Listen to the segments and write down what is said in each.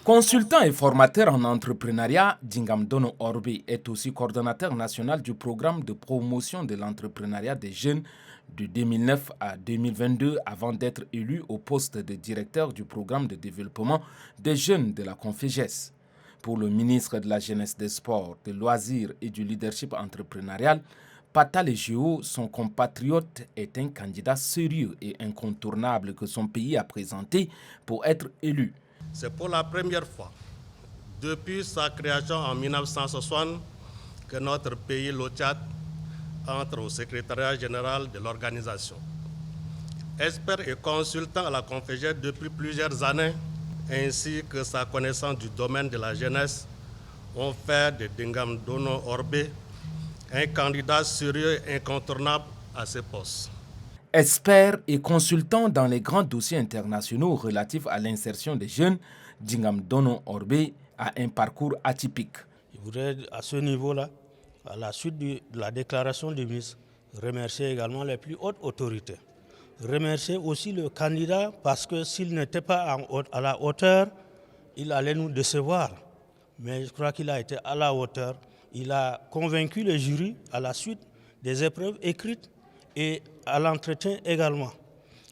Consultant et formateur en entrepreneuriat, Djingam Dono Orbe est aussi coordonnateur national du programme de promotion de l'entrepreneuriat des jeunes de 2009 à 2022 avant d'être élu au poste de directeur du programme de développement des jeunes de la Conféges. Pour le ministre de la Jeunesse, des Sports, des Loisirs et du Leadership entrepreneurial, Pata Legio, son compatriote, est un candidat sérieux et incontournable que son pays a présenté pour être élu. C'est pour la première fois, depuis sa création en 1960, que notre pays, le Tchad, entre au secrétariat général de l'organisation. Expert et consultant à la Conféges depuis plusieurs années, ainsi que sa connaissance du domaine de la jeunesse, ont fait de Djingam Dono Orbe un candidat sérieux et incontournable à ce poste. Expert et consultant dans les grands dossiers internationaux relatifs à l'insertion des jeunes, Djingam Dono Orbe a un parcours atypique. Je voudrais, à ce niveau-là, à la suite de la déclaration du ministre, remercier également les plus hautes autorités. Remercier aussi le candidat parce que s'il n'était pas à la hauteur, il allait nous décevoir. Mais je crois qu'il a été à la hauteur. Il a convaincu le jury à la suite des épreuves écrites et à l'entretien également.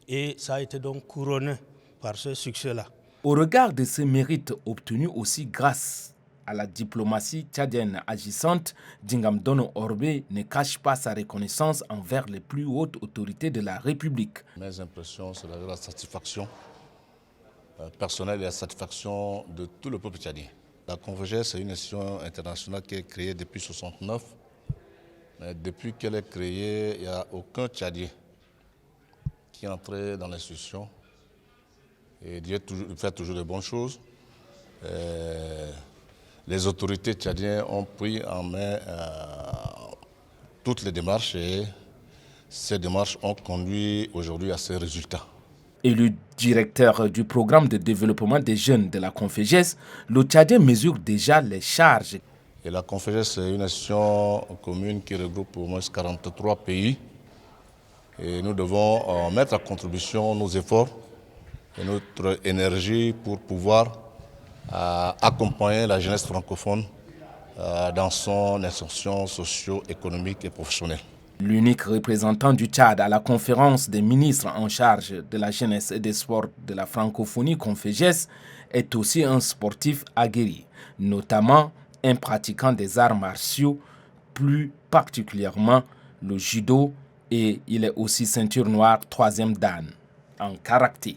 Et ça a été donc couronné par ce succès-là. Au regard de ces mérites obtenus aussi grâce à la diplomatie tchadienne agissante, Djingam Dono Orbe ne cache pas sa reconnaissance envers les plus hautes autorités de la République. Mes impressions, c'est la satisfaction personnelle et la satisfaction de tout le peuple tchadien. La Conféges, c'est une institution internationale qui est créée depuis 1969. Mais depuis qu'elle est créée, il n'y a aucun Tchadien qui est entré dans l'institution. Et Dieu fait toujours de bonnes choses. Les autorités tchadiennes ont pris en main toutes les démarches et ces démarches ont conduit aujourd'hui à ces résultats. Élu directeur du programme de développement des jeunes de la Conféges, le Tchadien mesure déjà les charges. Et la Conféges, c'est une institution commune qui regroupe au moins 43 pays. Et nous devons mettre à contribution nos efforts et notre énergie pour pouvoir accompagner la jeunesse francophone dans son insertion socio-économique et professionnelle. L'unique représentant du Tchad à la conférence des ministres en charge de la jeunesse et des sports de la francophonie Conféges est aussi un sportif aguerri, notamment un pratiquant des arts martiaux, plus particulièrement le judo, et il est aussi ceinture noire 3e dan en karaté.